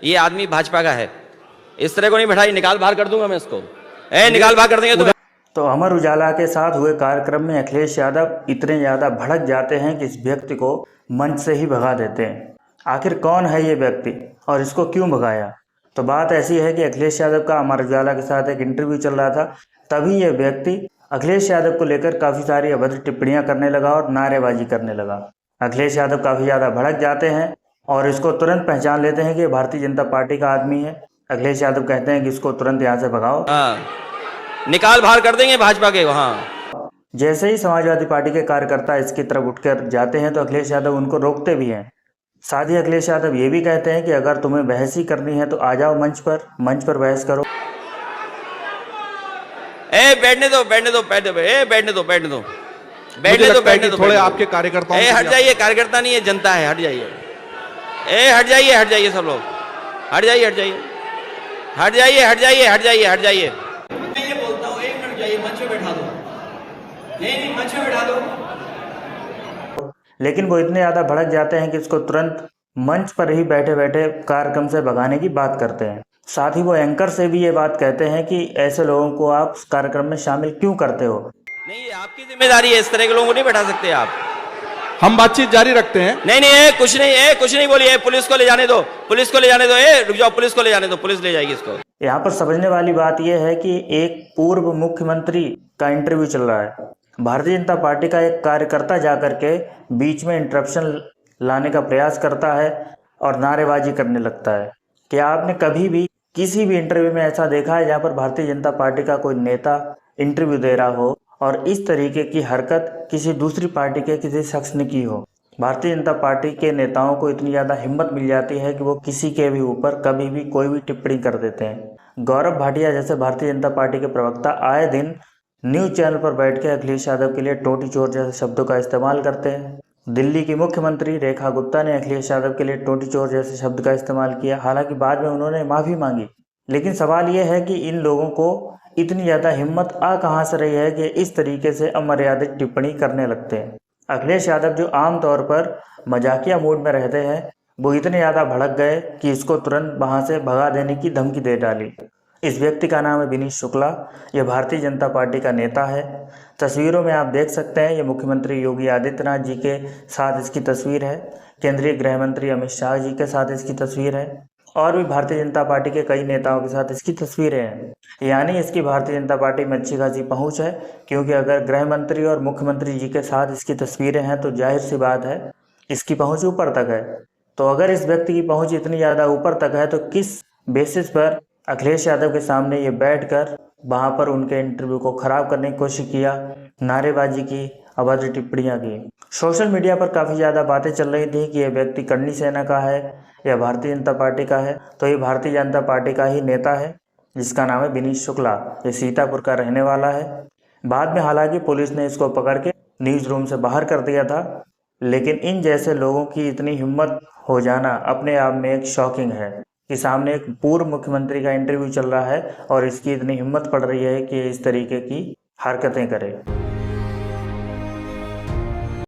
ये आदमी भाजपा का है, इस तरह को नहीं बैठाई, निकाल बाहर कर दूंगा मैं इसको, निकाल बाहर कर देंगे तो अमर उजाला के साथ हुए कार्यक्रम में अखिलेश यादव इतने ज़्यादा भड़क जाते हैं कि इस व्यक्ति को मंच से ही भगा देते हैं। आखिर कौन है ये व्यक्ति और इसको क्यों भगाया? तो बात ऐसी है कि अखिलेश यादव का अमर उजाला के साथ एक इंटरव्यू चल रहा था, तभी ये व्यक्ति अखिलेश यादव को लेकर काफ़ी सारी अभद्र टिप्पणियां करने लगा और नारेबाजी करने लगा। अखिलेश यादव काफ़ी ज़्यादा भड़क जाते हैं और इसको तुरंत पहचान लेते हैं कि भारतीय जनता पार्टी का आदमी है। अखिलेश यादव कहते हैं कि इसको तुरंत यहाँ से भगाओ, निकाल बाहर कर देंगे भाजपा के वहाँ। जैसे ही समाजवादी पार्टी के कार्यकर्ता इसकी तरफ उठकर जाते हैं तो अखिलेश यादव उनको रोकते भी हैं। साथ ही अखिलेश यादव ये भी कहते हैं कि अगर तुम्हें बहस ही करनी है तो आ जाओ मंच पर बहस करो। बैठने दो बैठने दो बैठने दो थोड़े आपके कार्यकर्ताओं हट जाइए, कार्यकर्ता नहीं है जनता है, हट जाइए, हट जाइए सब लोग, हट जाइए मैं ये बोलता हूँ 1 मिनट जाइए, मंच पे बैठा दो, नहीं मंच पे बैठा दो। लेकिन वो इतने ज़्यादा भड़क जाते हैं कि इसको तुरंत मंच पर ही बैठे बैठे कार्यक्रम से भगाने की बात करते हैं। साथ ही वो एंकर से भी ये बात कहते हैं कि ऐसे लोगों को आप कार्यक्रम में शामिल क्यों करते हो? नहीं, ये आपकी जिम्मेदारी है, इस तरह के लोगों को नहीं बैठा सकते आप। हम बातचीत जारी रखते हैं। नहीं, कुछ नहीं बोलिए, पुलिस को ले जाने दो, रुक जाओ, पुलिस को ले जाने दो, पुलिस ले जाएगी इसको। यहाँ पर समझने वाली बात यह है कि एक पूर्व मुख्यमंत्री का इंटरव्यू चल रहा है। भारतीय जनता पार्टी का एक कार्यकर्ता जाकर के बीच में इंटरप्शन लाने का प्रयास करता है और नारेबाजी करने लगता है। क्या आपने कभी भी किसी भी इंटरव्यू में ऐसा देखा है जहाँ पर भारतीय जनता पार्टी का कोई नेता इंटरव्यू दे रहा हो और इस तरीके की हरकत किसी दूसरी पार्टी के किसी शख्स ने की हो? भारतीय जनता पार्टी के नेताओं को इतनी ज़्यादा हिम्मत मिल जाती है कि वो किसी के भी ऊपर कभी भी कोई भी टिप्पणी कर देते हैं। गौरव भाटिया जैसे भारतीय जनता पार्टी के प्रवक्ता आए दिन न्यूज़ चैनल पर बैठ के अखिलेश यादव के लिए टोटी चोर जैसे शब्दों का इस्तेमाल करते हैं। दिल्ली की मुख्यमंत्री रेखा गुप्ता ने अखिलेश यादव के लिए टोटी चोर जैसे शब्द का इस्तेमाल किया, हालांकि बाद में उन्होंने माफ़ी मांगी। लेकिन सवाल यह है कि इन लोगों को इतनी ज़्यादा हिम्मत आ कहाँ से रही है कि इस तरीके से अमर्यादित टिप्पणी करने लगते हैं। अखिलेश यादव जो आमतौर पर मजाकिया मूड में रहते हैं, वो इतने ज़्यादा भड़क गए कि इसको तुरंत वहाँ से भगा देने की धमकी दे डाली। इस व्यक्ति का नाम है विनीत शुक्ला, यह भारतीय जनता पार्टी का नेता है। तस्वीरों में आप देख सकते हैं, ये मुख्यमंत्री योगी आदित्यनाथ जी के साथ इसकी तस्वीर है, केंद्रीय गृह मंत्री अमित शाह जी के साथ इसकी तस्वीर है और भी भारतीय जनता पार्टी के कई नेताओं के साथ इसकी तस्वीरें हैं। यानी इसकी भारतीय जनता पार्टी में अच्छी खासी पहुँच है, क्योंकि अगर गृह मंत्री और मुख्यमंत्री जी के साथ इसकी तस्वीरें हैं तो जाहिर सी बात है इसकी पहुँच ऊपर तक है। तो अगर इस व्यक्ति की पहुँच इतनी ज़्यादा ऊपर तक है तो किस बेसिस पर अखिलेश यादव के सामने ये बैठकर वहाँ पर उनके इंटरव्यू को ख़राब करने की कोशिश किया, नारेबाजी की, अभद्र टिप्पणियाँ की। सोशल मीडिया पर काफ़ी ज़्यादा बातें चल रही थी कि यह व्यक्ति करनी सेना का है या भारतीय जनता पार्टी का है। तो ये भारतीय जनता पार्टी का ही नेता है जिसका नाम है विनीत शुक्ला, ये सीतापुर का रहने वाला है। बाद में हालांकि पुलिस ने इसको पकड़ के न्यूज़ रूम से बाहर कर दिया था, लेकिन इन जैसे लोगों की इतनी हिम्मत हो जाना अपने आप में एक शॉकिंग है कि सामने एक पूर्व मुख्यमंत्री का इंटरव्यू चल रहा है और इसकी इतनी हिम्मत पड़ रही है कि इस तरीके की हरकतें करे।